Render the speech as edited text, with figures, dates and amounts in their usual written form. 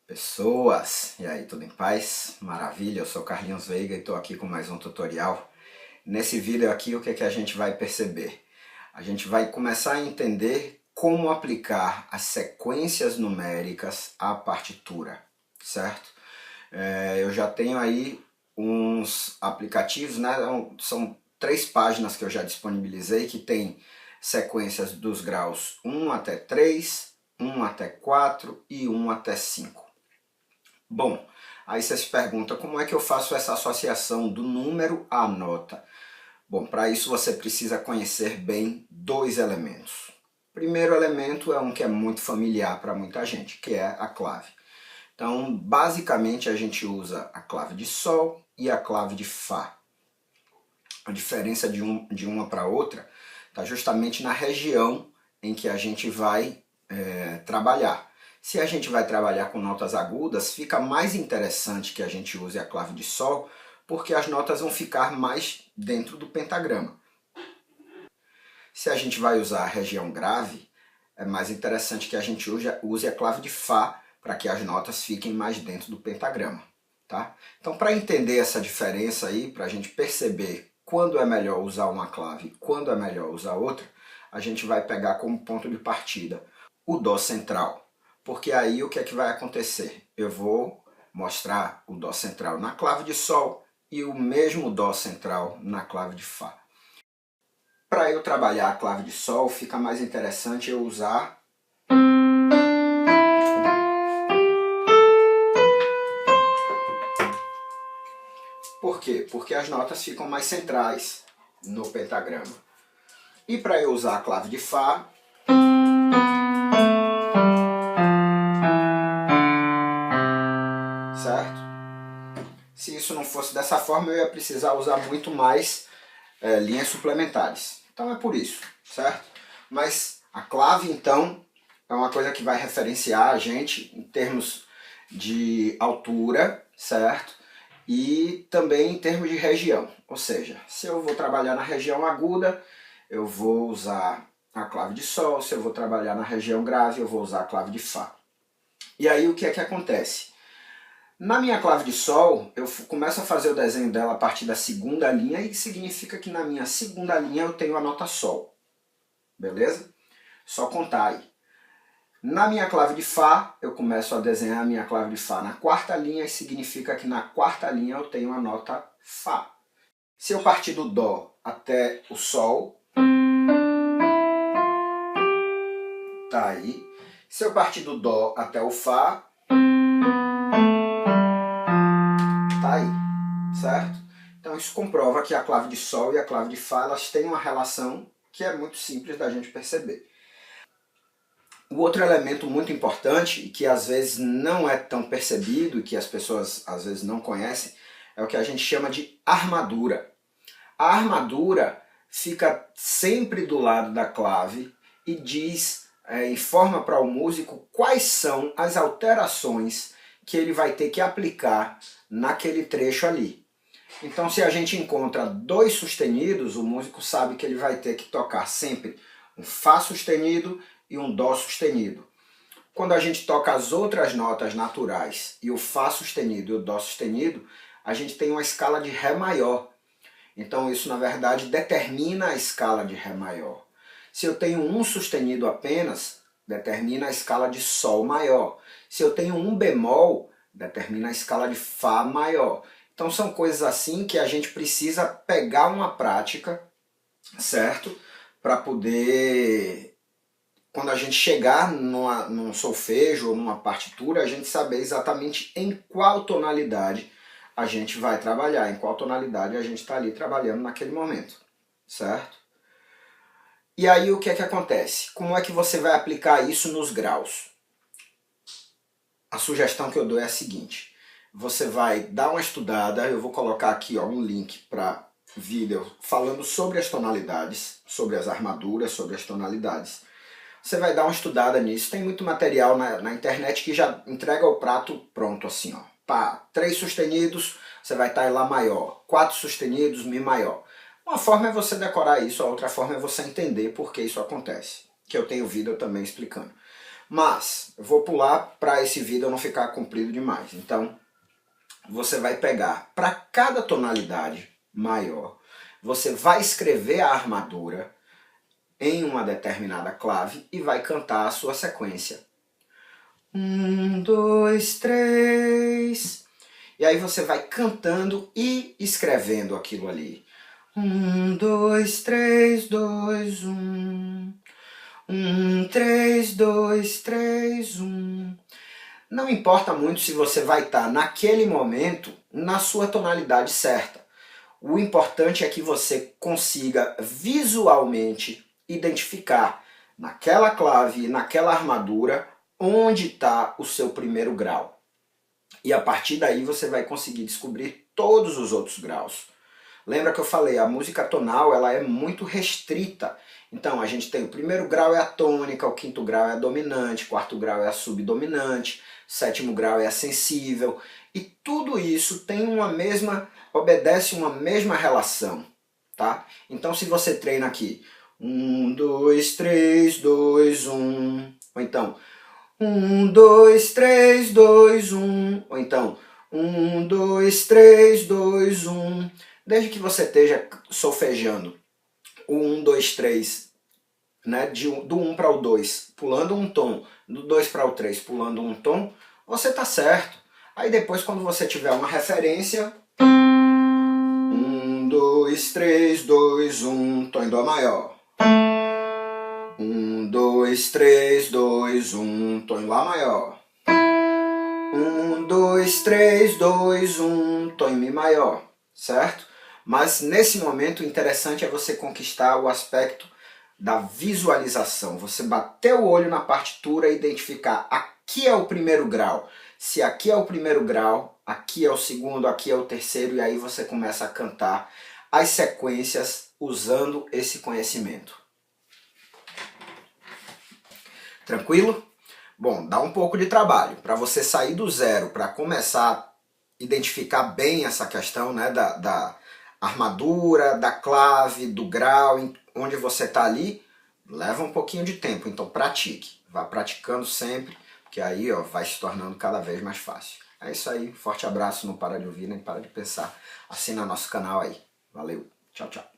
Pessoas, e aí, tudo em paz? Maravilha, eu sou Carlinhos Veiga e estou aqui com mais um tutorial. Nesse vídeo aqui, o que a gente vai perceber? A gente vai começar a entender como aplicar as sequências numéricas à partitura, certo? Eu já tenho aí uns aplicativos, né? São 3 páginas que eu já disponibilizei que tem sequências dos graus 1 até 3, 1 até 4 e 1 até 5. Bom, aí você se pergunta como é que eu faço essa associação do número à nota? Bom, para isso você precisa conhecer bem 2 elementos. O primeiro elemento é um que é muito familiar para muita gente, que é a clave. Então, basicamente a gente usa a clave de Sol e a clave de Fá. A diferença de uma para outra está justamente na região em que a gente vai trabalhar. Se a gente vai trabalhar com notas agudas, fica mais interessante que a gente use a clave de Sol, porque as notas vão ficar mais dentro do pentagrama. Se a gente vai usar a região grave, é mais interessante que a gente use a clave de Fá, para que as notas fiquem mais dentro do pentagrama. Tá? Então, para entender essa diferença aí, para a gente perceber quando é melhor usar uma clave e quando é melhor usar outra, a gente vai pegar como ponto de partida o Dó central. Porque aí o que é que vai acontecer? Eu vou mostrar o Dó central na clave de Sol e o mesmo Dó central na clave de Fá. Para eu trabalhar a clave de Sol, fica mais interessante eu usar Por quê? Porque as notas ficam mais centrais no pentagrama. E para eu usar a clave de Fá, certo? Se isso não fosse dessa forma, eu ia precisar usar muito mais linhas suplementares. Então é por isso, certo? Mas a clave, então, é uma coisa que vai referenciar a gente em termos de altura, certo? E também em termos de região. Ou seja, se eu vou trabalhar na região aguda, eu vou usar a clave de Sol. Se eu vou trabalhar na região grave, eu vou usar a clave de Fá. E aí o que é que acontece? Na minha clave de Sol, eu começo a fazer o desenho dela a partir da segunda linha, e significa que na minha segunda linha eu tenho a nota Sol. Beleza? Só contar aí. Na minha clave de Fá, eu começo a desenhar a minha clave de Fá na quarta linha, e significa que na quarta linha eu tenho a nota Fá. Se eu partir do Dó até o Sol, tá aí. Se eu partir do Dó até o Fá, tá aí, certo? Então isso comprova que a clave de Sol e a clave de Fá, elas têm uma relação que é muito simples da gente perceber. O outro elemento muito importante, e que às vezes não é tão percebido, e que as pessoas às vezes não conhecem, é o que a gente chama de armadura. A armadura fica sempre do lado da clave e diz, informa para o músico quais são as alterações que ele vai ter que aplicar naquele trecho ali. Então, se a gente encontra 2 sustenidos, o músico sabe que ele vai ter que tocar sempre um Fá sustenido e um Dó sustenido. Quando a gente toca as outras notas naturais e o Fá sustenido e o Dó sustenido, a gente tem uma escala de Ré maior. Então isso, na verdade, determina a escala de Ré maior. Se eu tenho um sustenido apenas, determina a escala de Sol maior. Se eu tenho um bemol, determina a escala de Fá maior. Então são coisas assim que a gente precisa pegar uma prática, certo? Para poder, quando a gente chegar num solfejo ou numa partitura, a gente saber exatamente em qual tonalidade a gente vai trabalhar, em qual tonalidade a gente está ali trabalhando naquele momento, certo? E aí o que é que acontece? Como é que você vai aplicar isso nos graus? A sugestão que eu dou é a seguinte: você vai dar uma estudada, eu vou colocar aqui um link para vídeo falando sobre as tonalidades, sobre as armaduras, sobre as tonalidades. Você vai dar uma estudada nisso, tem muito material na internet que já entrega o prato pronto assim, ó. Pá, 3 sustenidos, você vai estar em Lá maior, 4 sustenidos, Mi maior. Uma forma é você decorar isso, a outra forma é você entender por que isso acontece, que eu tenho vídeo também explicando. Mas eu vou pular para esse vídeo não ficar comprido demais. Então, você vai pegar para cada tonalidade maior, você vai escrever a armadura em uma determinada clave e vai cantar a sua sequência. 1, 2, 3. E aí você vai cantando e escrevendo aquilo ali. 1, 2, 3, 2, 1. 1, 3, 2, 3, 1. Não importa muito se você vai estar naquele momento na sua tonalidade certa. O importante é que você consiga visualmente identificar naquela clave e naquela armadura onde está o seu primeiro grau. E a partir daí você vai conseguir descobrir todos os outros graus. Lembra que eu falei, a música tonal ela é muito restrita. Então a gente tem o primeiro grau é a tônica, o quinto grau é a dominante, o quarto grau é a subdominante, o sétimo grau é a sensível. E tudo isso tem obedece uma mesma relação, tá? Então se você treina aqui, 1, 2, 3, 2, 1, ou então 1, 2, 3, 2, 1, ou então 1, 2, 3, 2, 1, desde que você esteja solfejando o 1, 2, 3, né, do 1 para o 2, pulando um tom, do 2 para o 3, pulando um tom, você está certo. Aí depois, quando você tiver uma referência, 1, 2, 3, 2, 1, tom em dó maior. 1, 2, 3, 2, 1, tom em lá maior. 1, 2, 3, 2, 1, tom em mi maior, certo? Mas nesse momento o interessante é você conquistar o aspecto da visualização. Você bater o olho na partitura e identificar aqui é o primeiro grau. Se aqui é o primeiro grau, aqui é o segundo, aqui é o terceiro, e aí você começa a cantar as sequências usando esse conhecimento. Tranquilo? Bom, dá um pouco de trabalho. Para você sair do zero, para começar a identificar bem essa questão, né, da armadura, da clave, do grau, onde você está ali, leva um pouquinho de tempo. Então pratique. Vá praticando sempre, que aí ó, vai se tornando cada vez mais fácil. É isso aí. Forte abraço. Não para de ouvir, nem para de pensar. Assina nosso canal aí. Valeu. Tchau, tchau.